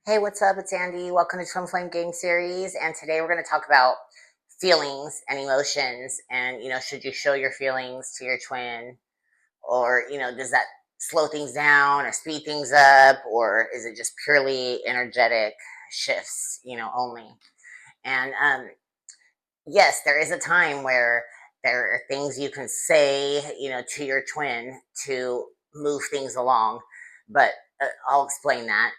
Hey, what's up? It's Andy. Welcome to Twin Flame Game Series. And today we're going to talk about feelings and emotions. And, should you show your feelings to your twin? Or, does that slow things down or speed things up? Or is it just purely energetic shifts, only? And yes, there is a time where there are things you can say, to your twin to move things along. But I'll explain that.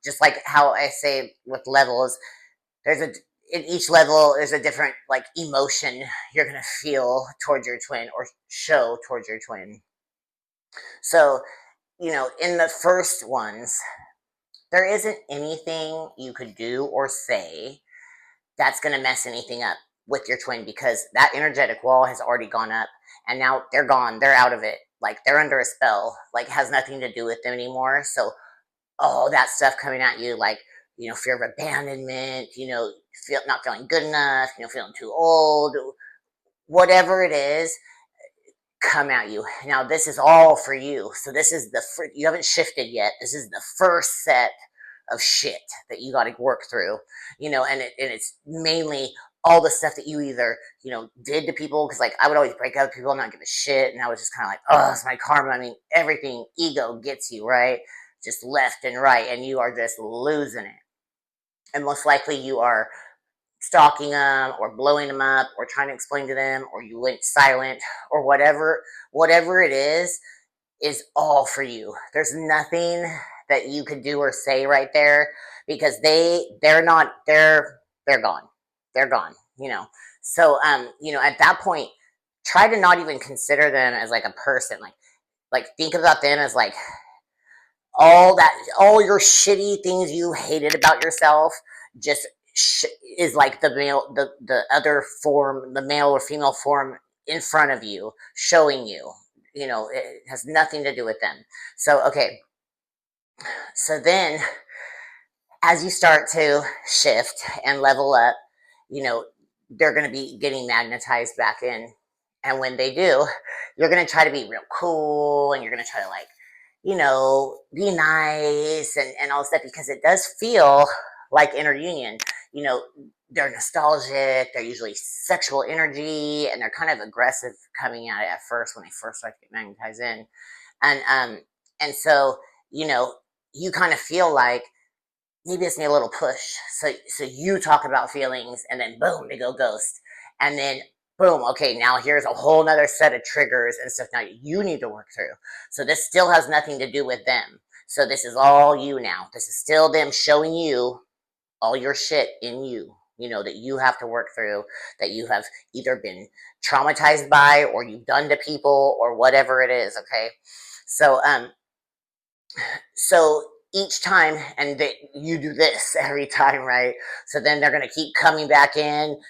Just like how I say with levels, there's a in each level there's a different like emotion you're gonna feel towards your twin or show towards your twin. So, in the first ones, there isn't anything you could do or say that's going to mess anything up with your twin because that energetic wall has already gone up and now they're gone. They're out of it. Like they're under a spell, like has nothing to do with them anymore. So all that stuff coming at you, like, fear of abandonment, not feeling good enough, feeling too old, whatever it is, come at you. Now, this is all for you. So this is you haven't shifted yet. This is the first set of shit that you got to work through, and it's mainly all the stuff that you either, did to people. Cause like I would always break up with people and not give a shit. And I was just kind of like, oh, it's my karma. I mean, everything ego gets you, right? Just left and right. And you are just losing it. And most likely you are stalking them or blowing them up or trying to explain to them or you went silent or whatever it is all for you. There's nothing that you could do or say right there because they're not they're gone. They're gone, So at that point, try to not even consider them as like a person. Like think about them as like all your shitty things you hated about yourself just is like the other form, the male or female form in front of you showing you, it has nothing to do with them. So okay, so then as you start to shift and level up, you know they're going to be getting magnetized back in, and when they do, you're going to try to be real cool and you're going to try to like, be nice and all stuff because it does feel like inner union. You know, they're nostalgic, they're usually sexual energy, and they're kind of aggressive coming at it at first when they first start to get magnetized in. And so, you know, you kind of feel like maybe it's need a little push. So you talk about feelings and then boom, they go ghost. And then boom, okay, now here's a whole nother set of triggers and stuff now you need to work through. So this still has nothing to do with them. So this is all you now. This is still them showing you all your shit in you, that you have to work through, that you have either been traumatized by or you've done to people or whatever it is, okay? So each time, and you do this every time, right? So then they're going to keep coming back in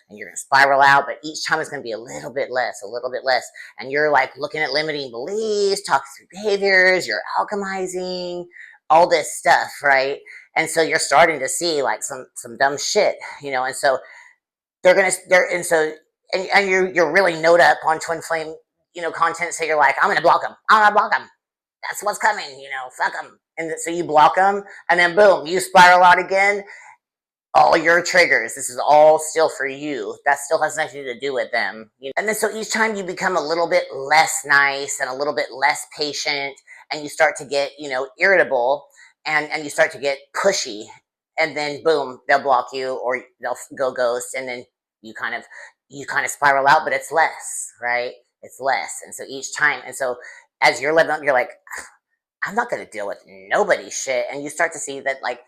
and you're going to spiral out, but each time it's going to be a little bit less, a little bit less. And you're like looking at limiting beliefs, toxic behaviors, you're alchemizing, all this stuff, right? And so you're starting to see like some dumb shit, and so and so and you're really note up on twin flame, content. So you're like, I'm gonna block them. I'm gonna block them. That's what's coming, fuck them. And so you block them, and then boom, you spiral out again. All your triggers. This is all still for you. That still has nothing to do with them. And then so each time you become a little bit less nice and a little bit less patient, and you start to get, irritable, and you start to get pushy, and then boom, they'll block you or they'll go ghost, and then you kind of spiral out, but it's less, right? It's less, and so each time, and so as you're living up, you're like, I'm not going to deal with nobody's shit, and you start to see that like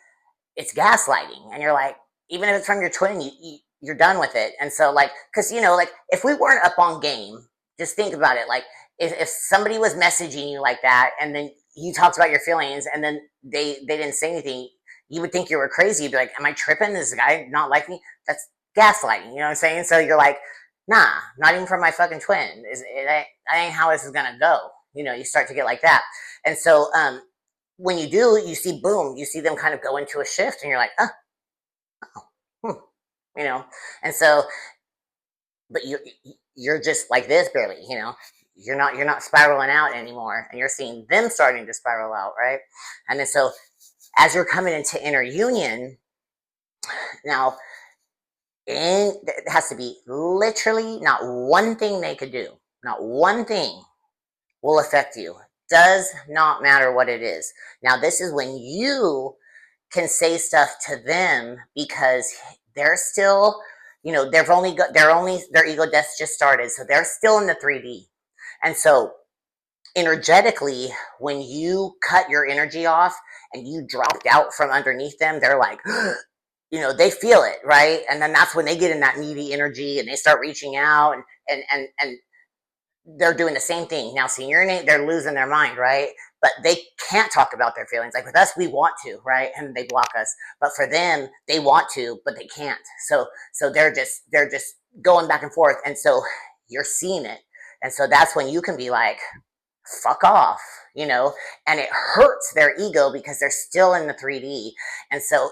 it's gaslighting, and you're like, even if it's from your twin, you're done with it. And so like, because like if we weren't up on game, just think about it, like if somebody was messaging you like that and then you talked about your feelings and then they didn't say anything, you would think you were crazy. You'd be like, am I tripping? Is this guy not like me? That's gaslighting, you know what I'm saying? So you're like, nah, not even from my fucking twin. That ain't how this is gonna go. You start to get like that. And so when you do, you see, boom, you see them kind of go into a shift, and you're like, hmm, and so, but you're just like this barely, you're not spiraling out anymore, and you're seeing them starting to spiral out, right? And then so as you're coming into inner union, now, it has to be literally not one thing they could do, not one thing will affect you. Does not matter what it is. Now, this is when you can say stuff to them because they're still, their ego death just started, so they're still in the 3D. And so energetically, when you cut your energy off and you dropped out from underneath them, they're like, they feel it, right? And then that's when they get in that needy energy and they start reaching out, and they're doing the same thing. Now, see, they're losing their mind, right? But they can't talk about their feelings. Like with us, we want to, right? And they block us. But for them, they want to, but they can't. So they're just going back and forth. And so you're seeing it. And so that's when you can be like, fuck off, and it hurts their ego because they're still in the 3D. And so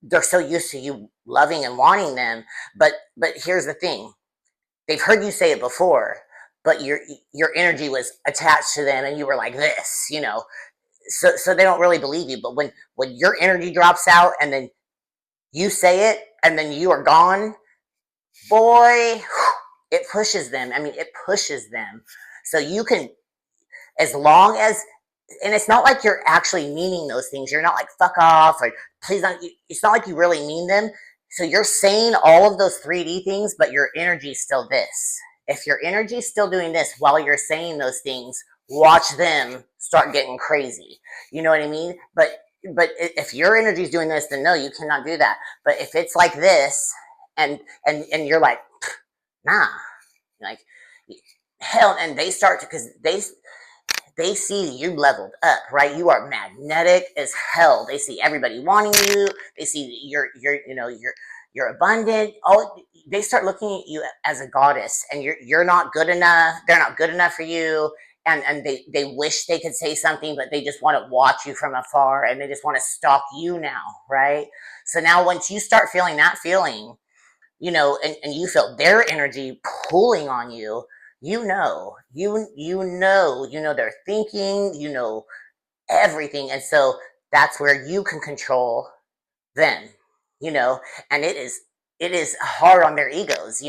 they're so used to you loving and wanting them. But here's the thing, they've heard you say it before, but your energy was attached to them and you were like this, so they don't really believe you. But when your energy drops out and then you say it and then you are gone, boy, it pushes them. I mean, it pushes them. So you can, as long as, and it's not like you're actually meaning those things. You're not like fuck off or please don't. It's not like you really mean them. So you're saying all of those 3D things, but your energy is still this. If your energy is still doing this while you're saying those things, watch them start getting crazy. You know what I mean? But if your energy is doing this, then no, you cannot do that. But if it's like this, and you're like, nah, like hell, and they start to, because they see you leveled up, right? You are magnetic as hell. They see everybody wanting you. They see you're abundant. Oh, they start looking at you as a goddess, and you're not good enough. They're not good enough for you, and they wish they could say something, but they just want to watch you from afar, and they just want to stalk you now, right? So now, once you start feeling that feeling, and you feel their energy pulling on you, they're thinking, everything. And so that's where you can control them, you know, and it is hard on their egos,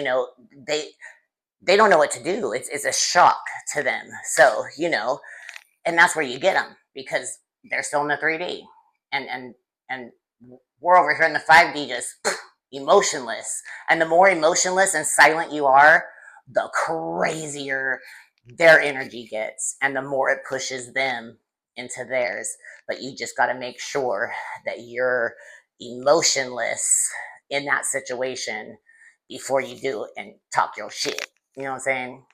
they don't know what to do. It's a shock to them. So, and that's where you get them because they're still in the 3D, and we're over here in the 5D just emotionless. And the more emotionless and silent you are, the crazier their energy gets and the more it pushes them into theirs. But you just got to make sure that you're emotionless in that situation before you do it and talk your shit. You know what I'm saying?